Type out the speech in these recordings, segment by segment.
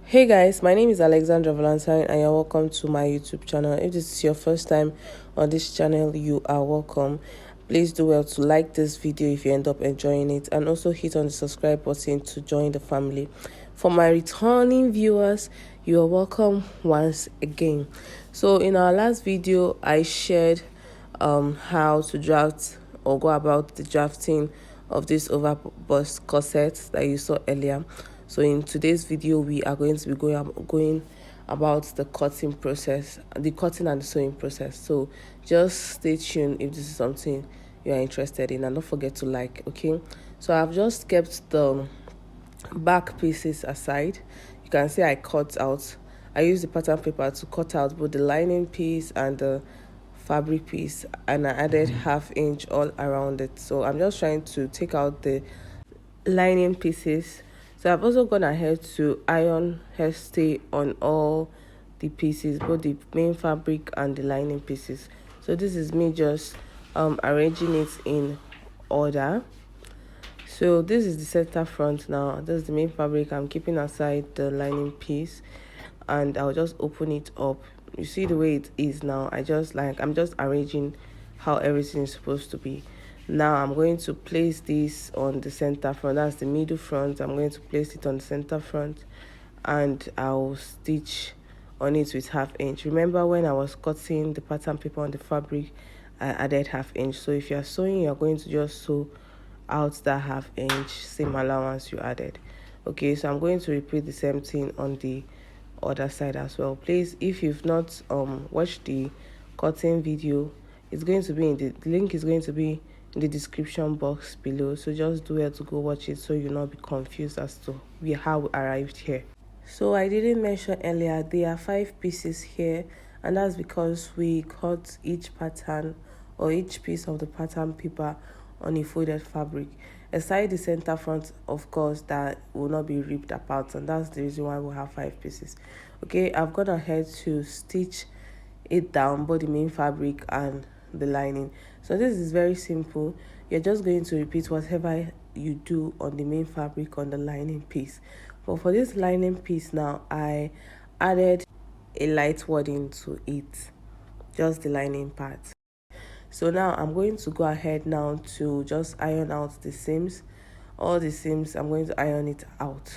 Hey guys, my name is Alexandra Valentine and you're welcome to my YouTube channel. If this is your first time on this channel, you are welcome. Please do well to like this video if you end up enjoying it, and also hit on the subscribe button to join the family. For my returning viewers, you are welcome once again. So in our last video, I shared how to draft or go about the drafting of this overbust corset that you saw earlier. So in today's video, we are going to be going about the cutting process, the cutting and the sewing process. So just stay tuned if this is something you are interested in, and don't forget to like. Okay, so I've just kept the back pieces aside. You can see I cut out. I used the pattern paper to cut out both the lining piece and the fabric piece, and I added ½ inch all around it. So I'm just trying to take out the lining pieces. So I've also gone ahead to iron hairstay on all the pieces, both the main fabric and the lining pieces. So this is me just arranging it in order. So this is the center front now. This is the main fabric. I'm keeping aside the lining piece, and I'll just open it up. You see the way it is now. I'm just arranging how everything is supposed to be. Now I'm going to place this on the center front. That's the middle front. I'm going to place it on the center front, and I'll stitch on it with ½ inch. Remember when I was cutting the pattern paper on the fabric, I added ½ inch. So if you're sewing, you're going to just sew out that ½ inch, same allowance you added. Okay, so I'm going to repeat the same thing on the other side as well. Please, if you've not watched the cutting video, it's going to be in the link is going to be in the description box below, so just do it to go watch it so you'll not be confused as to how we arrived here. So I didn't mention earlier, there are 5 pieces here, and that's because we cut each pattern or each piece of the pattern paper on a folded fabric, aside the center front, of course, that will not be ripped apart, and that's the reason why we have 5 pieces. Okay, I've gone ahead to stitch it down, both the main fabric and the lining. So this is very simple. You're just going to repeat whatever you do on the main fabric on the lining piece. But for this lining piece now, I added a light wadding to it, just the lining part. So now I'm going to go ahead now to just iron out the seams. All the seams, I'm going to iron it out.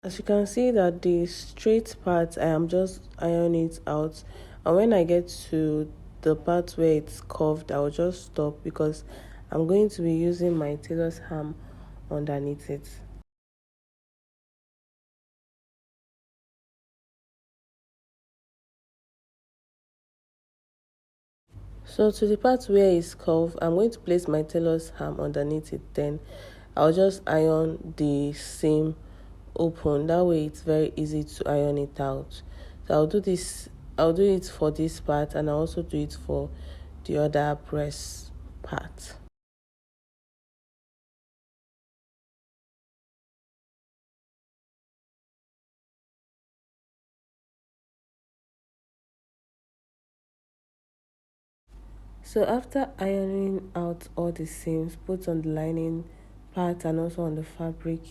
As you can see that the straight part, I am just ironing it out, and when I get to the part where it's curved, I'll just stop because I'm going to be using my tailor's ham underneath it. So to the part where it's curved, I'm going to place my tailor's ham underneath it. Then I'll just iron the seam open. That way it's very easy to iron it out. So I'll do it for this part, and I'll also do it for the other breast part. So after ironing out all the seams, both on the lining part and also on the fabric,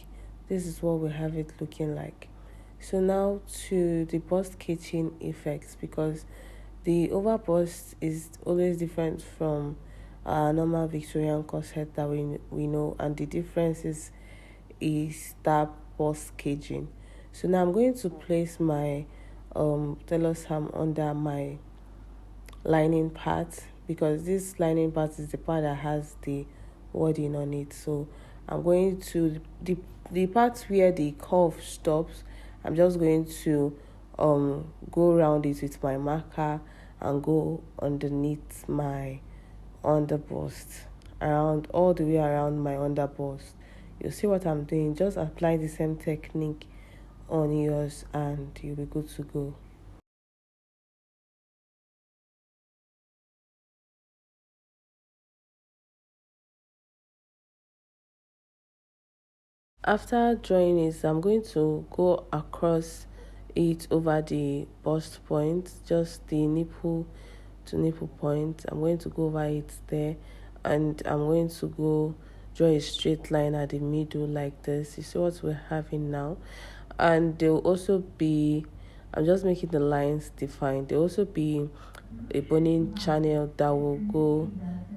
this is what we have it looking like. So now to the bust kitchen effects, because the overbust is always different from our normal Victorian corset that we know, and the difference is that bust caging. So now I'm going to place my tailor's ham under my lining part, because this lining part is the part that has the wording on it. So I'm going to the part where the curve stops, I'm just going to go around it with my marker and go underneath my underbust, around all the way around my underbust. You see what I'm doing? Just apply the same technique on yours and you'll be good to go. After drawing it, I'm going to go across it over the bust point, just the nipple to nipple point. I'm going to go over it there, and I'm going to go draw a straight line at the middle like this. You see what we're having now. And there will also be, I'm just making the lines defined, there will also be a boning channel that will go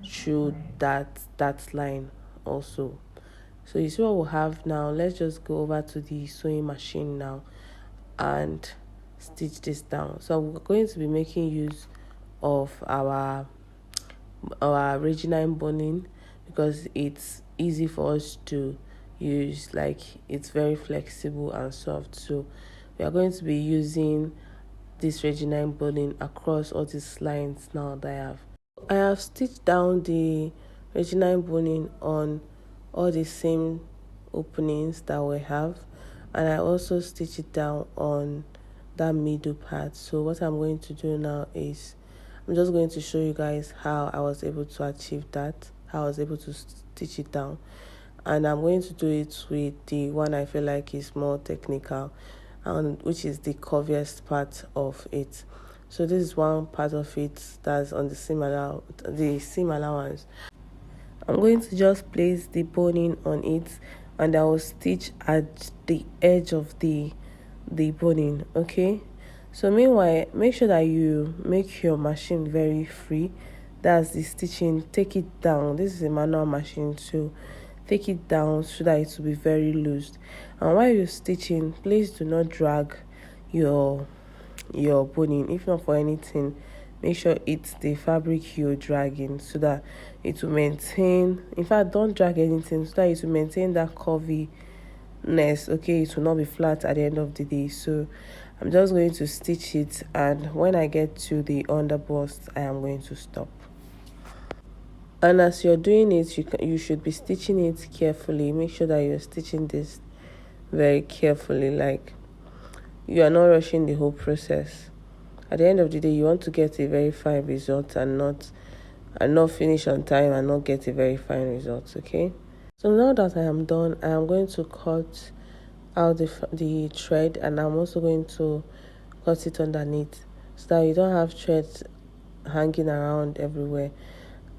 through that line also. So you see what we'll have now. Let's just go over to the sewing machine now and stitch this down. So we're going to be making use of our original boning because it's easy for us to use, like it's very flexible and soft. So we are going to be using this Regina boning across all these lines now that I have stitched down the Regina boning on all the same openings that we have, and I also stitch it down on that middle part. So what I'm going to do now is I'm just going to show you guys how I was able to achieve that, how I was able to stitch it down, and I'm going to do it with the one I feel like is more technical, and which is the curviest part of it. So this is one part of it that's on the seam allowance. I'm going to just place the boning on it, and I will stitch at the edge of the boning. Okay, so meanwhile, make sure that you make your machine very free. That's the stitching. Take it down. This is a manual machine, so take it down so that it will be very loose. And while you're stitching, please do not drag your boning. If not for anything, make sure it's the fabric you're dragging so that it will maintain. In fact, don't drag anything so that it will maintain that curviness. Okay, it will not be flat at the end of the day. So I'm just going to stitch it, and when I get to the underbust, I am going to stop. And as you're doing it, you should be stitching it carefully. Make sure that you're stitching this very carefully, like you are not rushing the whole process. At the end of the day, you want to get a very fine result and not finish on time and not get a very fine result. Okay, so now that I am done, I am going to cut out the thread, and I'm also going to cut it underneath so that you don't have threads hanging around everywhere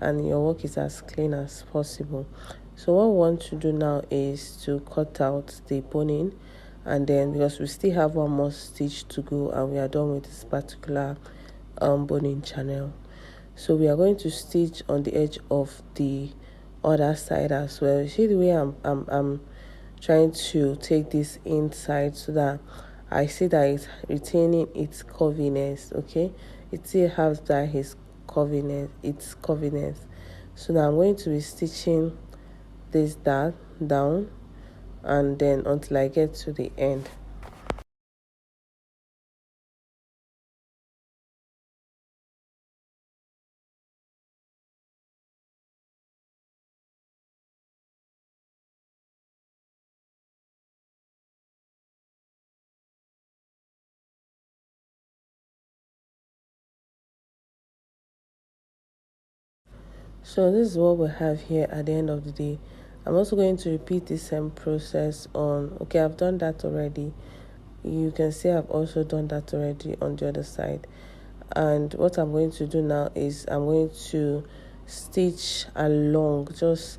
and your work is as clean as possible. So what we want to do now is to cut out the boning, and then because we still have one more stitch to go and we are done with this particular boning channel, so we are going to stitch on the edge of the other side as well. You see the way I'm trying to take this inside so that I see that it's retaining its curviness. Okay, it still has that its curviness. So now I'm going to be stitching this down, and then until I get to the end. So this is what we have here at the end of the day. I'm also going to repeat the same process on, okay, I've done that already. You can see I've also done that already on the other side. And what I'm going to do now is I'm going to stitch along, just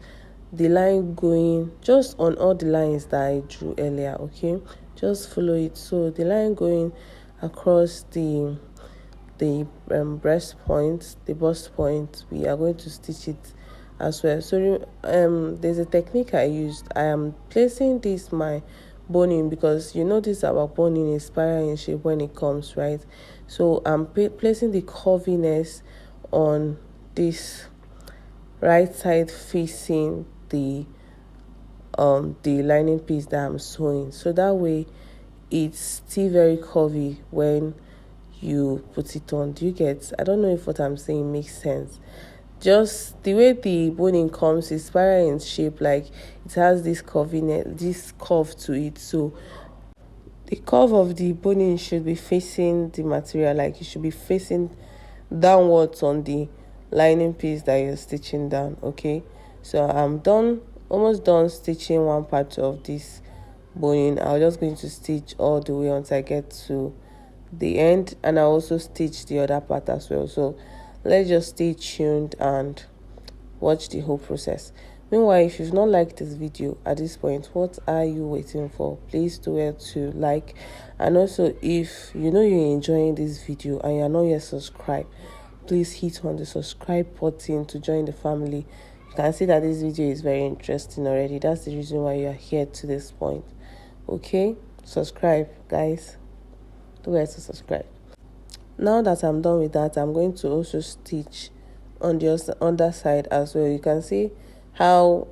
the line going, just on all the lines that I drew earlier, okay? Just follow it. So the line going across the breast point, the bust point, we are going to stitch it as well. So there's a technique I used. I am placing this my boning, because you notice our boning is spiral in shape when it comes, right? So I'm placing the curviness on this right side facing the lining piece that I'm sewing, so that way it's still very curvy when you put it on. Do you get? I don't know if what I'm saying makes sense. Just the way the boning comes is spiral in shape, like it has this curviness, this curve to it. So the curve of the boning should be facing the material, like it should be facing downwards on the lining piece that you're stitching down. Okay, so I'm almost done stitching one part of this boning. I'm just going to stitch all the way until I get to the end, and I also stitch the other part as well. So let's just stay tuned and watch the whole process. Meanwhile, if you've not liked this video at this point, what are you waiting for? Please do it to like. And also, if you know you're enjoying this video and you're not yet subscribed, please hit on the subscribe button to join the family. You can see that this video is very interesting already. That's the reason why you are here to this point. Okay, subscribe, guys. Do it to subscribe. Now that I'm done with that, I'm going to also stitch on the underside as well. You can see how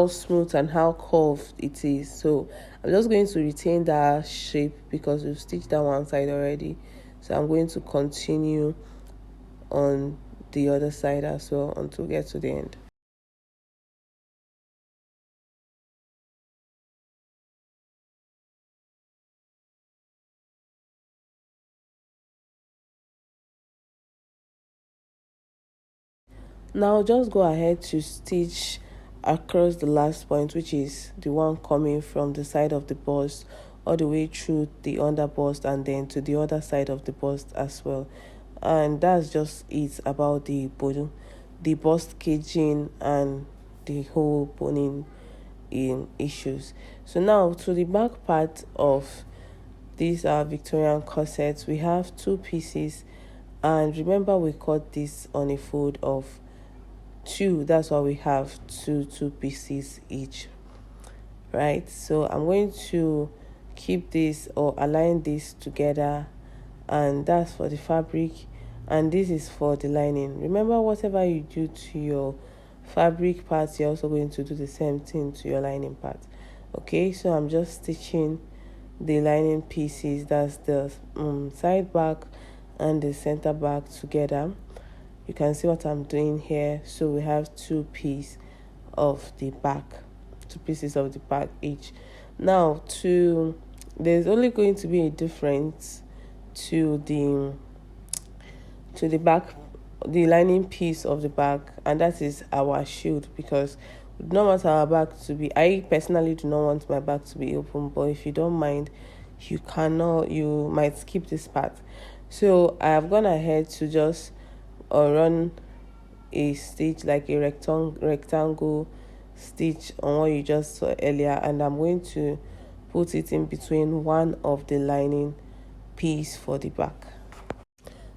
smooth and how curved it is. So I'm just going to retain that shape because we've stitched that one side already. So I'm going to continue on the other side as well until we get to the end. Now just go ahead to stitch across the last point, which is the one coming from the side of the bust all the way through the under bust and then to the other side of the bust as well. And that's just it about the bust caging and the whole boning in issues. So now to the back part of these are Victorian corsets. We have two pieces, and remember we cut this on a fold of two. That's why we have two pieces each, right? So I'm going to keep this or align this together, and that's for the fabric, and this is for the lining. Remember, whatever you do to your fabric parts, you're also going to do the same thing to your lining part. Okay, so I'm just stitching the lining pieces, that's the side back and the center back together. You can see what I'm doing here. So we have two pieces of the back each. Now there's only going to be a difference to the back, the lining piece of the back, and that is our shield, because we do not want our back to be, I personally do not want my back to be open, but if you don't mind, you might skip this part. So I have gone ahead to just run a stitch, like a rectangle stitch on what you just saw earlier, and I'm going to put it in between one of the lining piece for the back.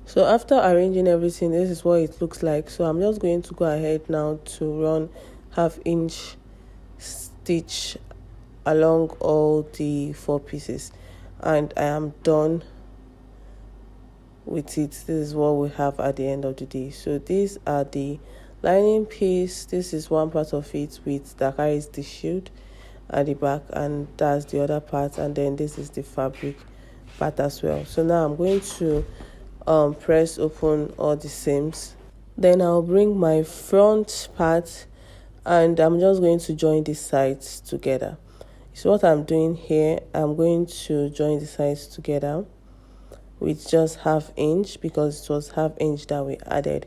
So after arranging everything, this is what it looks like. So I'm just going to go ahead now to run 1/2 inch stitch along all the 4 pieces, and I am done with it. This is what we have at the end of the day. So these are the lining piece. This is one part of it that carries the shield at the back, and that's the other part, and then this is the fabric part as well. So now I'm going to press open all the seams. Then I'll bring my front part, and I'm just going to join the sides together. So what I'm doing here, I'm going to join the sides together with just 1/2 inch, because it was 1/2 inch that we added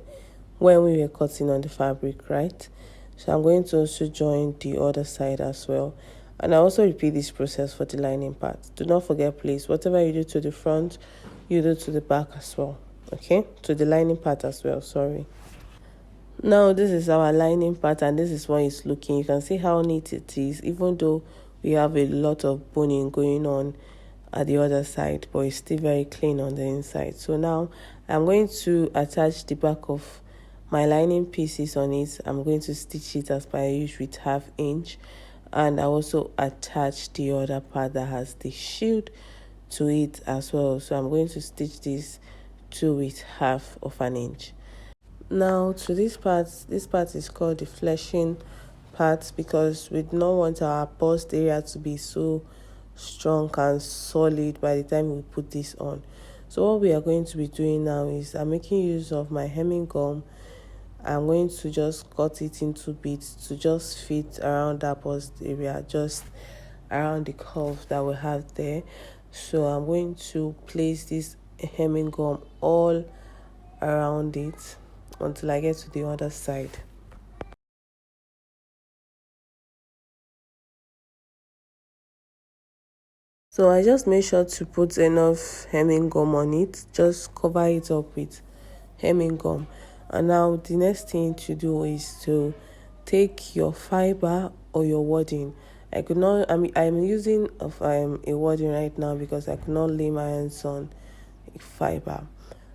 when we were cutting on the fabric, right? So I'm going to also join the other side as well, and I also repeat this process for the lining part. Do not forget, please, whatever you do to the front, you do to the back as well. Okay, to the lining part as well, sorry. Now this is our lining part, and this is what it's looking. You can see how neat it is, even though we have a lot of boning going on at the other side, but it's still very clean on the inside. So now I'm going to attach the back of my lining pieces on it. I'm going to stitch it as per usual with 1/2 inch, and I also attach the other part that has the shield to it as well. So I'm going to stitch this too with 1/2 inch. Now to this part is called the fleshing part, because we do not want our bust area to be so strong and solid by the time we put this on. So what we are going to be doing now is I'm making use of my hemming gum. I'm going to just cut it into bits to just fit around that bust area, just around the curve that we have there. So I'm going to place this hemming gum all around it until I get to the other side. So I just made sure to put enough hemming gum on it, just cover it up with hemming gum. And now the next thing to do is to take your fiber or your wadding. I could not, I'm using a wadding right now because I could not lay my hands on a fiber.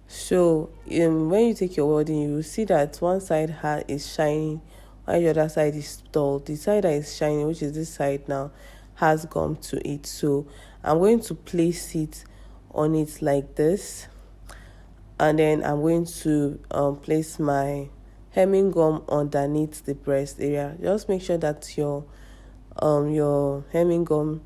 So when you take your wadding, you will see that one side is shining while the other side is dull. The side that is shining, which is this side now, has gum to it. So I'm going to place it on it like this, and then I'm going to place my hemming gum underneath the breast area. Just make sure that your hemming gum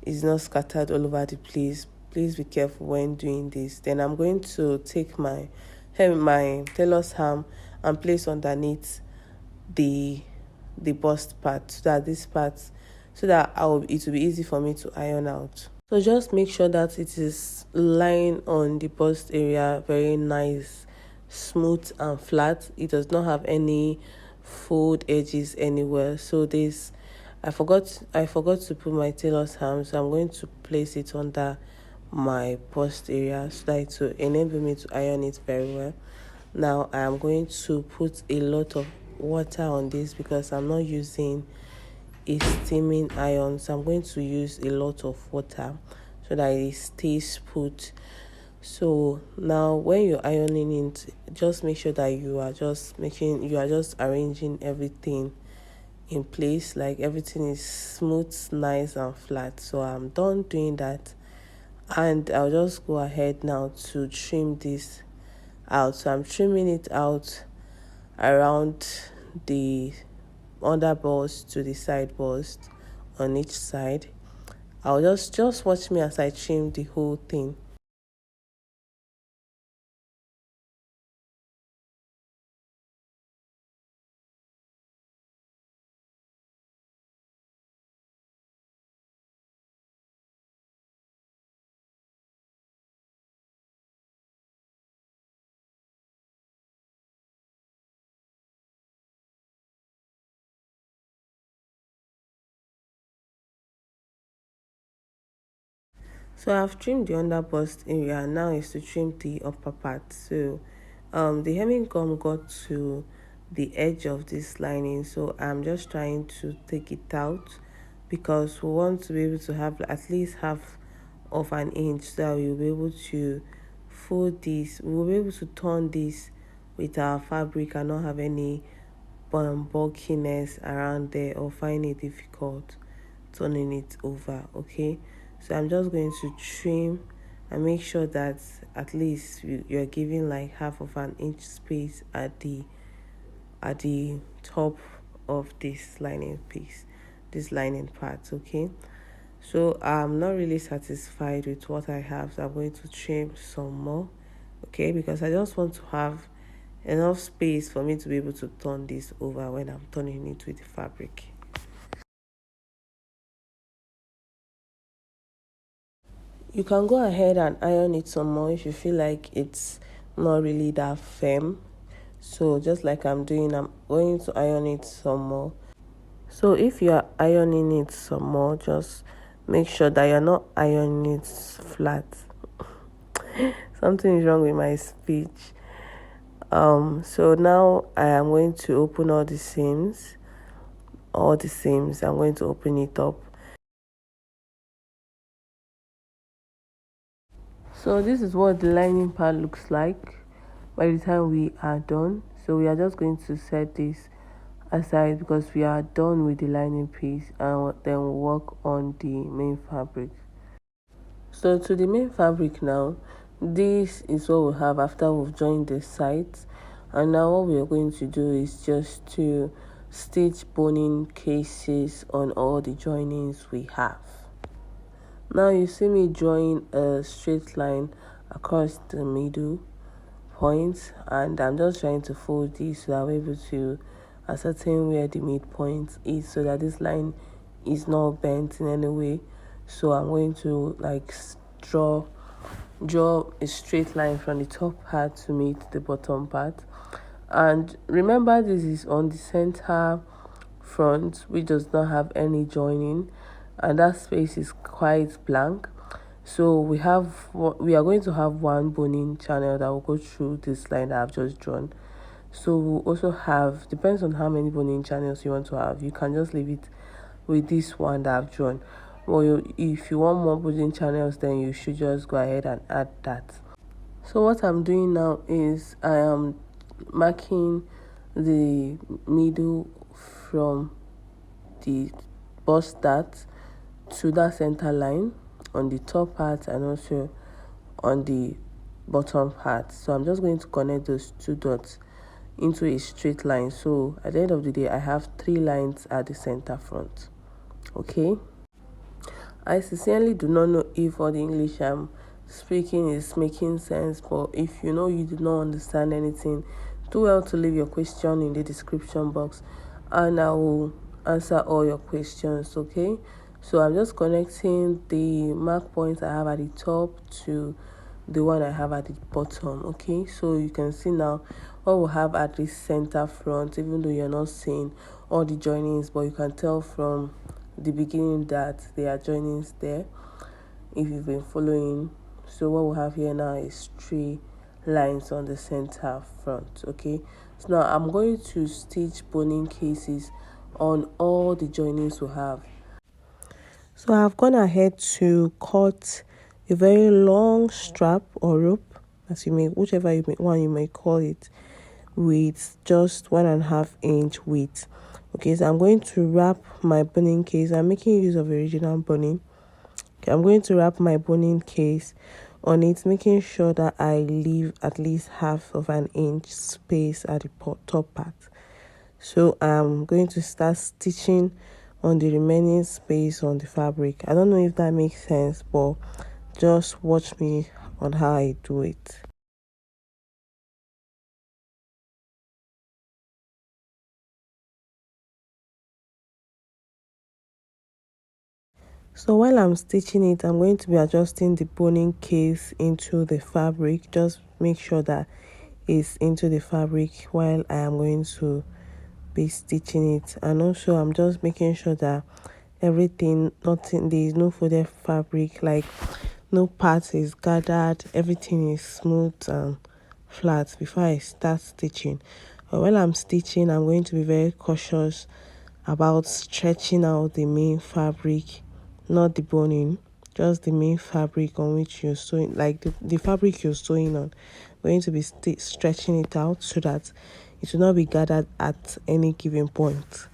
is not scattered all over the place. Please be careful when doing this. Then I'm going to take my tailor's ham and place underneath the bust part, so that it will be easy for me to iron out. So just make sure that it is lying on the bust area very nice, smooth and flat. It does not have any fold edges anywhere. So this, I forgot to put my tailor's ham, so I'm going to place it under my bust area so that it will enable me to iron it very well. Now I am going to put a lot of water on this because I'm not using a steaming iron, so I'm going to use a lot of water so that it stays put. So now when you're ironing it, just make sure that you are just arranging everything in place, like everything is smooth, nice and flat. So I'm done doing that, and I'll just go ahead now to trim this out. So I'm trimming it out around the under bust to the side bust on each side. I'll just watch me as I trim the whole thing. So I've trimmed the under bust area. Now is to trim the upper part. So the hemming gum got to the edge of this lining, so I'm just trying to take it out because we want to be able to have at least half of an inch, so that we'll be able to fold this. We'll be able to turn this with our fabric and not have any bulkiness around there or find it difficult turning it over. Okay, so I'm just going to trim and make sure that at least you're giving like half of an inch space at the top of this lining piece, this lining part. Okay, so I'm not really satisfied with what I have, so I'm going to trim some more. Okay, because I just want to have enough space for me to be able to turn this over when I'm turning it with the fabric. You can go ahead and iron it some more if you feel like it's not really that firm. So just like I'm doing, I'm going to iron it some more. So if you are ironing it some more, just make sure that you're not ironing it flat. Something is wrong with my speech. So now I am going to open all the seams. I'm going to open it up. So this is what the lining part looks like by the time we are done. So we are just going to set this aside because we are done with the lining piece, and then we'll work on the main fabric. So to the main fabric now, this is what we have after we've joined the sides, and now what we are going to do is just to stitch boning cases on all the joinings we have. Now you see me drawing a straight line across the middle point, and I'm just trying to fold this so that I'm able to ascertain where the midpoint is, so that this line is not bent in any way. So I'm going to like draw a straight line from the top part to meet the bottom part. And remember, this is on the center front, which does not have any joining, and that space is quite blank. So we are going to have one boning channel that will go through this line that I've just drawn. So we'll also have, depends on how many boning channels you want to have. You can just leave it with this one that I've drawn. Or if you want more boning channels, then you should just go ahead and add that. So what I'm doing now is I am marking the middle from the bust start to that center line on the top part and also on the bottom part. So I'm just going to connect those two dots into a straight line. So at the end of the day, I have 3 lines at the center front. Okay, I sincerely do not know if all the English I'm speaking is making sense, but if you know you did not understand anything, do well to leave your question in the description box and I will answer all your questions. Okay, so I'm just connecting the mark points I have at the top to the one I have at the bottom. Okay, so you can see now what we have at the center front, even though you're not seeing all the joinings, but you can tell from the beginning that there are joinings there if you've been following. So what we have here now is 3 lines on the center front. Okay, so now I'm going to stitch boning cases on all the joinings we have. So I've gone ahead to cut a very long strap or rope, as you may, whichever one you may call it, with just 1.5 inch width. Okay, so I'm going to wrap my boning case. I'm making use of original boning. Okay, I'm going to wrap my boning case on it, making sure that I leave at least 1/2 inch space at the top part. So I'm going to start stitching on the remaining space on the fabric. I don't know if that makes sense, but just watch me on how I do it. So while I'm stitching it, I'm going to be adjusting the boning case into the fabric. Just make sure that it's into the fabric while I am going to be stitching it. And also I'm just making sure that everything, nothing, there is no folded fabric, like no part is gathered, everything is smooth and flat before I start stitching. But while I'm stitching, I'm going to be very cautious about stretching out the main fabric, not the boning, just the main fabric on which you're sewing, like the fabric you're sewing on. I'm going to be stretching it out so that it will not be gathered at any given point.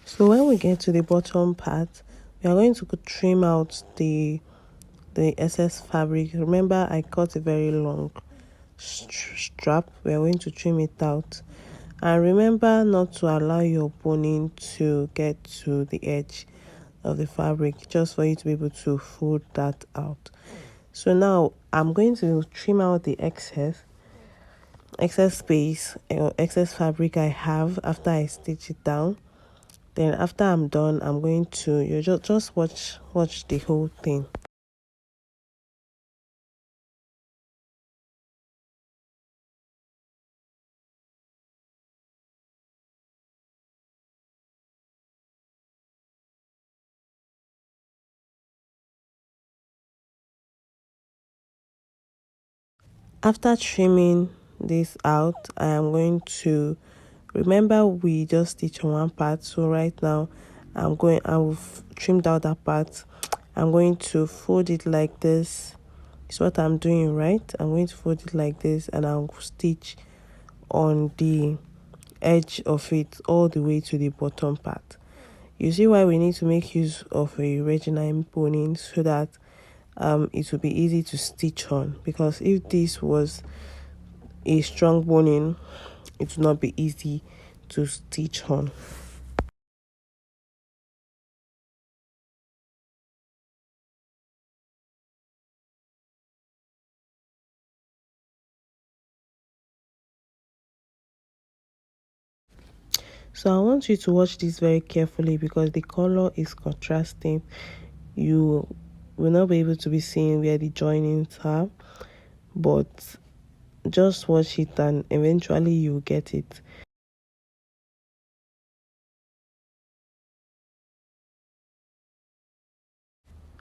So when we get to the bottom part, we are going to trim out the excess fabric. Remember, I cut a very long strap. We are going to trim it out, and remember not to allow your boning to get to the edge of the fabric, just for you to be able to fold that out. So now I'm going to trim out the excess space or excess fabric I have after I stitch it down. Then after I'm done, I'm going to, you just watch the whole thing. After trimming this out, I am going to, remember we just stitch on one part, so right now I've trimmed out that part. I'm going to fold it like this. It's what I'm doing, right? I'm going to fold it like this, and I'll stitch on the edge of it all the way to the bottom part. You see why we need to make use of a Regina boning, so that it will be easy to stitch on, because if this was a strong boning, it will not be easy to stitch on. So I want you to watch this very carefully, because the color is contrasting. You will not be able to be seeing where the joinings are, but just watch it and eventually you'll get it.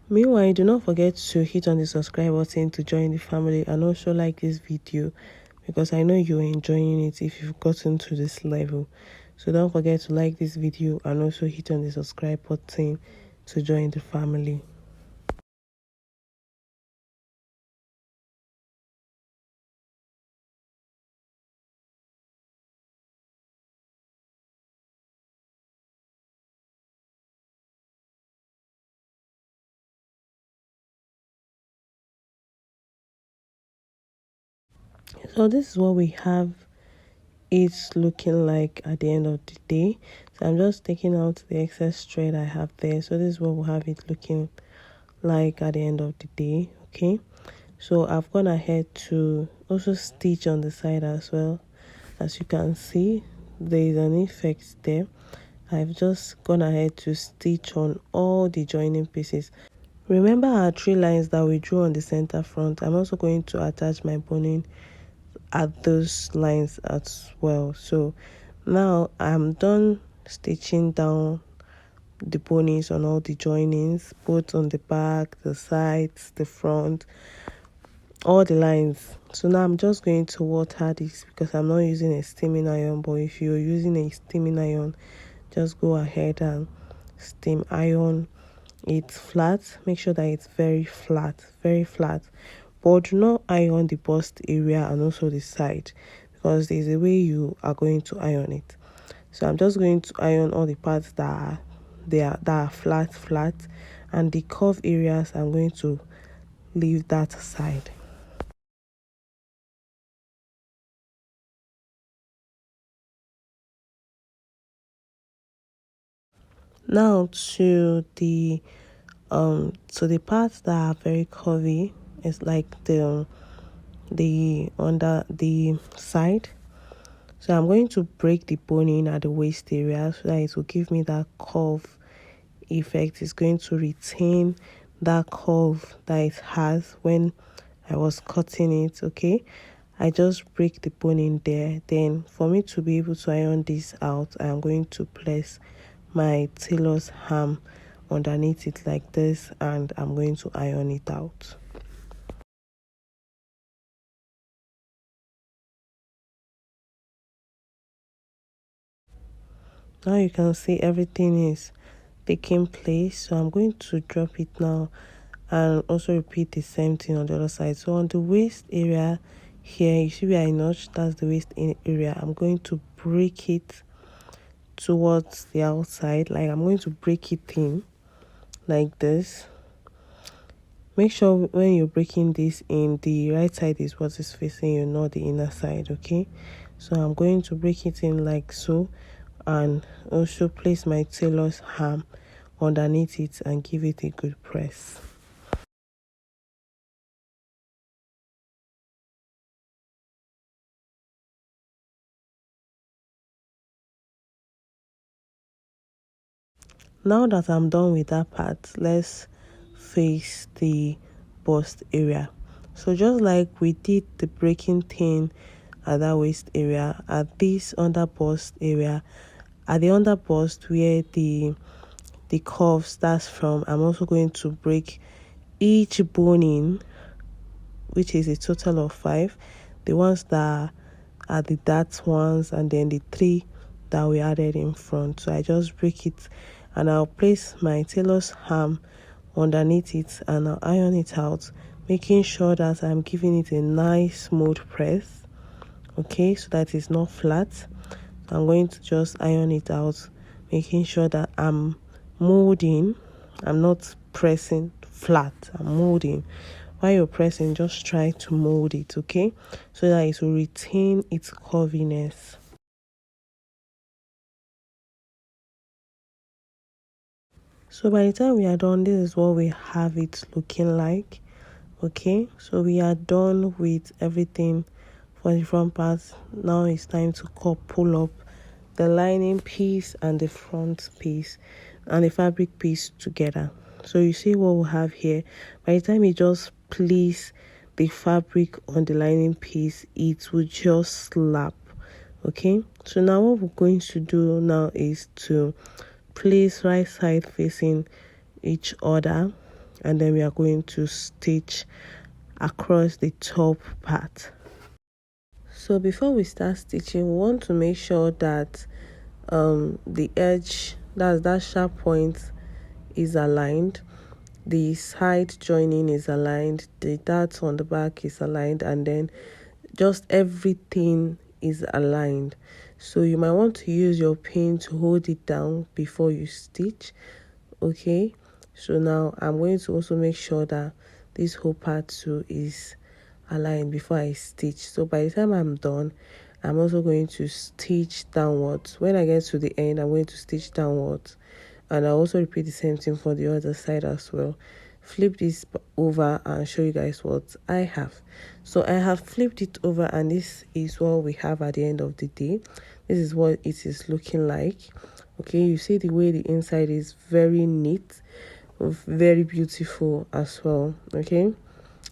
Meanwhile, do not forget to hit on the subscribe button to join the family, and also like this video, because I know you're enjoying it if you've gotten to this level. So don't forget to like this video and also hit on the subscribe button to join the family. So this is what we have it's looking like at the end of the day. So I'm just taking out the excess thread I have there. So this is what we'll have it looking like at the end of the day. Okay, so I've gone ahead to also stitch on the side as well. As you can see, there is an effect there. I've just gone ahead to stitch on all the joining pieces. Remember our 3 lines that we drew on the center front. I'm also going to attach my boning at those lines as well. So now I'm done stitching down the bonings on all the joinings, both on the back, the sides, the front, all the lines. So now I'm just going to water this, because I'm not using a steaming iron, but if you're using a steaming iron, just go ahead and steam iron it flat. Make sure that it's very flat, but do not iron the bust area and also the side, because there's a way you are going to iron it. So I'm just going to iron all the parts that are flat, and the curve areas I'm going to leave that aside. Now to the parts that are very curvy, it's like the under the side. So I'm going to break the boning at the waist area, so that it will give me that curve effect. It's going to retain that curve that it has when I was cutting it. Okay, I just break the boning there. Then for me to be able to iron this out, I'm going to place my tailor's ham underneath it like this, and I'm going to iron it out. Now you can see everything is taking place. So I'm going to drop it now and also repeat the same thing on the other side. So on the waist area here, you see where I notched, that's the waist area. I'm going to break it towards the outside, like I'm going to break it in like this. Make sure when you're breaking this in, the right side is what is facing you, not the inner side. Okay, so I'm going to break it in like so, and also place my tailor's ham underneath it and give it a good press. Now that I'm done with that part, let's face the bust area. So just like we did the breaking thing at that waist area, at this under bust area, at the under bust where the curve starts from, I'm also going to break each boning which is a total of 5. The ones that are the dark ones, and then the 3 that we added in front. So I just break it, and I'll place my tailor's arm underneath it, and I'll iron it out, making sure that I'm giving it a nice smooth press, okay, so that it's not flat. I'm going to just iron it out, making sure that I'm molding. I'm not pressing flat, I'm molding. While you're pressing, just try to mold it, okay, so that it will retain its curviness. So by the time we are done, this is what we have it looking like. Okay, so we are done with everything for the front part. Now it's time to pull up the lining piece and the front piece and the fabric piece together. So you see what we have here. By the time you just place the fabric on the lining piece, it will just slap. Okay, so now what we're going to do now is to place right side facing each other, and then we are going to stitch across the top part. So before we start stitching, we want to make sure that the edge, that's that sharp point, is aligned, the side joining is aligned, the darts on the back is aligned, and then just everything is aligned. So you might want to use your pin to hold it down before you stitch. Okay, so now I'm going to also make sure that this whole part too is aligned before I stitch. So by the time I'm done, I'm also going to stitch downwards. When I get to the end, I'm going to stitch downwards, and I'll also repeat the same thing for the other side as well. Flip this over and show you guys what I have. So I have flipped it over, and this is what we have at the end of the day. This is what it is looking like. Okay, you see the way the inside is very neat, very beautiful as well. Okay,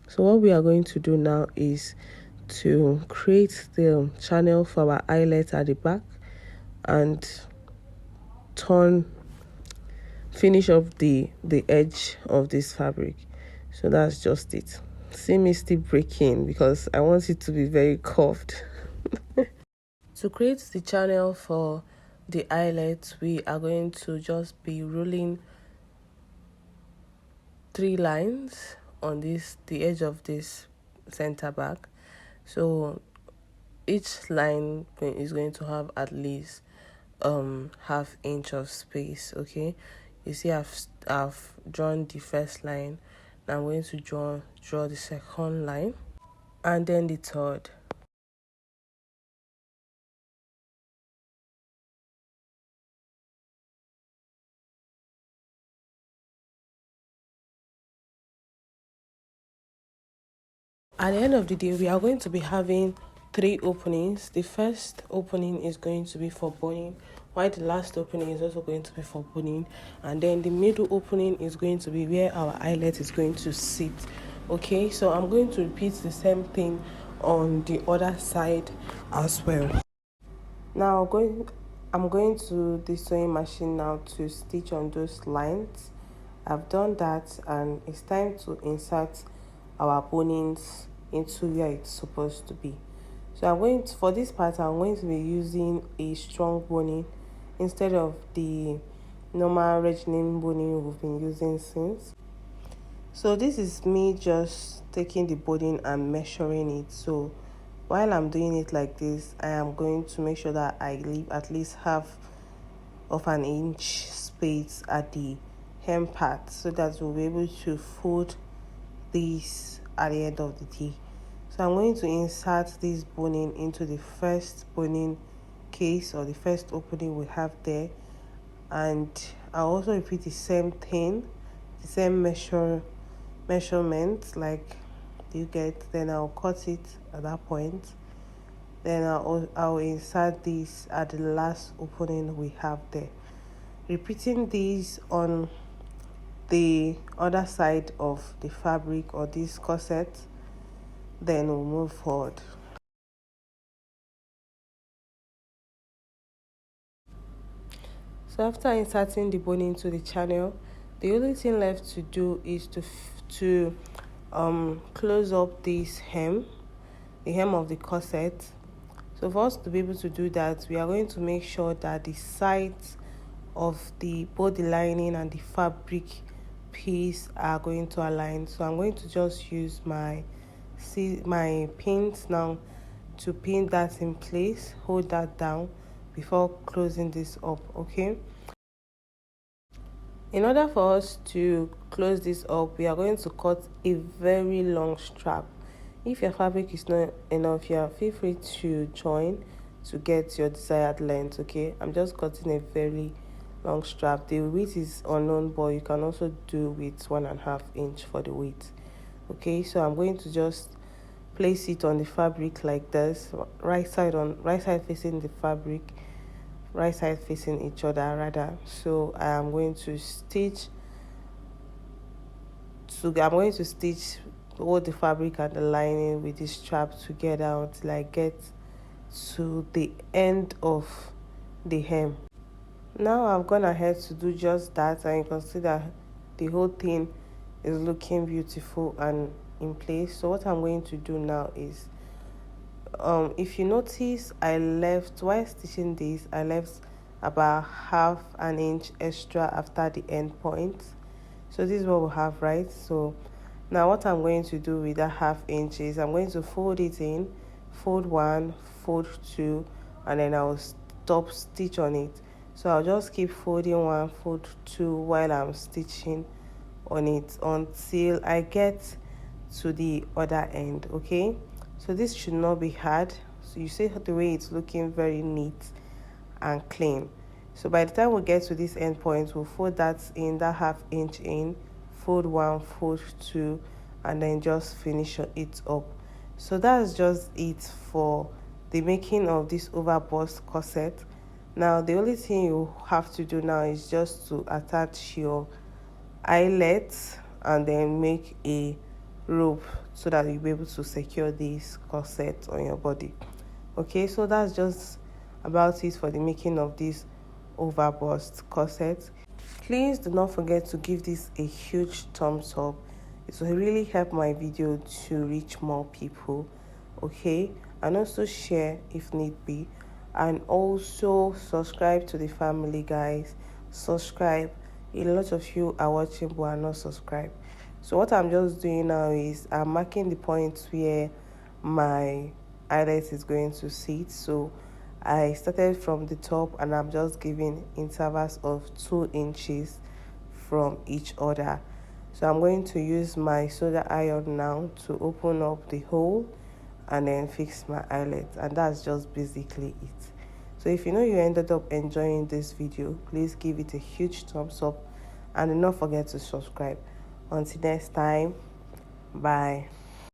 so what we are going to do now is to create the channel for our eyelet at the back and finish up the edge of this fabric. So that's just it. See me still breaking because I want it to be very curved. To create the channel for the eyelet, we are going to just be rolling 3 lines on the edge of this center back. So each line is going to have at least half inch of space. Okay, you see I've drawn the first line. Now I'm going to draw the second line and then the third. At the end of the day, we are going to be having 3 openings. The first opening is going to be for boning, while the last opening is also going to be for boning, and then the middle opening is going to be where our eyelet is going to sit. Okay, so I'm going to repeat the same thing on the other side as well. Now I'm going to the sewing machine now to stitch on those lines. I've done that, and it's time to insert our bonings into where it's supposed to be. So for this part, I'm going to be using a strong boning instead of the normal regime boning we've been using since. So this is me just taking the boning and measuring it. So while I'm doing it like this, I am going to make sure that I leave at least half of an inch space at the hem part, so that we'll be able to fold this at the end of the day. So I'm going to insert this boning into the first boning case, or the first opening we have there, and I'll also repeat the same thing, the same measurement, like you get. Then I'll cut it at that point. Then I'll insert this at the last opening we have there, repeating these on the other side of the fabric or this corset. Then we'll move forward. So after inserting the boning into the channel, the only thing left to do is to close up this hem, the hem of the corset. So for us to be able to do that, we are going to make sure that the sides of the both the lining and the fabric piece are going to align. So I'm going to just use my pins now to pin that in place, hold that down before closing this up. Okay, in order for us to close this up, we are going to cut a very long strap. If your fabric is not enough here, feel free to join to get your desired length. Okay, I'm just cutting a very long strap. The width is unknown, but you can also do with 1.5 inch for the width. Okay, so I'm going to just place it on the fabric like this, right side facing the fabric, right side facing each other rather. So I'm going to stitch both the fabric and the lining with this strap together until I get to the end of the hem. Now I've gone ahead to do just that, and you can see that the whole thing is looking beautiful and in place. So what I'm going to do now is, if you notice, while stitching this, I left about 1/2 inch extra after the end point. So this is what we have, right? So now what I'm going to do with that 1/2 inch is I'm going to fold it in, fold 1, fold 2, and then I'll stop stitch on it. So I'll just keep folding 1, fold 2 while I'm stitching on it until I get to the other end. Okay, so this should not be hard. So you see the way it's looking very neat and clean. So by the time we get to this end point, we'll fold that in, that 1/2 inch in, fold 1, fold 2, and then just finish it up. So that's just it for the making of this overbust corset. Now the only thing you have to do now is just to attach your eyelets and then make a rope so that you'll be able to secure this corset on your body. Okay, so that's just about it for the making of this overbust corset. Please do not forget to give this a huge thumbs up. It will really help my video to reach more people. Okay, and also share if need be, and also subscribe to the family, guys. Subscribe. A lot of you are watching but are not subscribed. So what I'm just doing now is I'm marking the points where my eyelet is going to sit. So I started from the top and I'm just giving intervals of 2 inches from each other. So I'm going to use my solder iron now to open up the hole and then fix my eyelet, and that's just basically it. So if you know you ended up enjoying this video, please give it a huge thumbs up and do not forget to subscribe. Until next time, bye.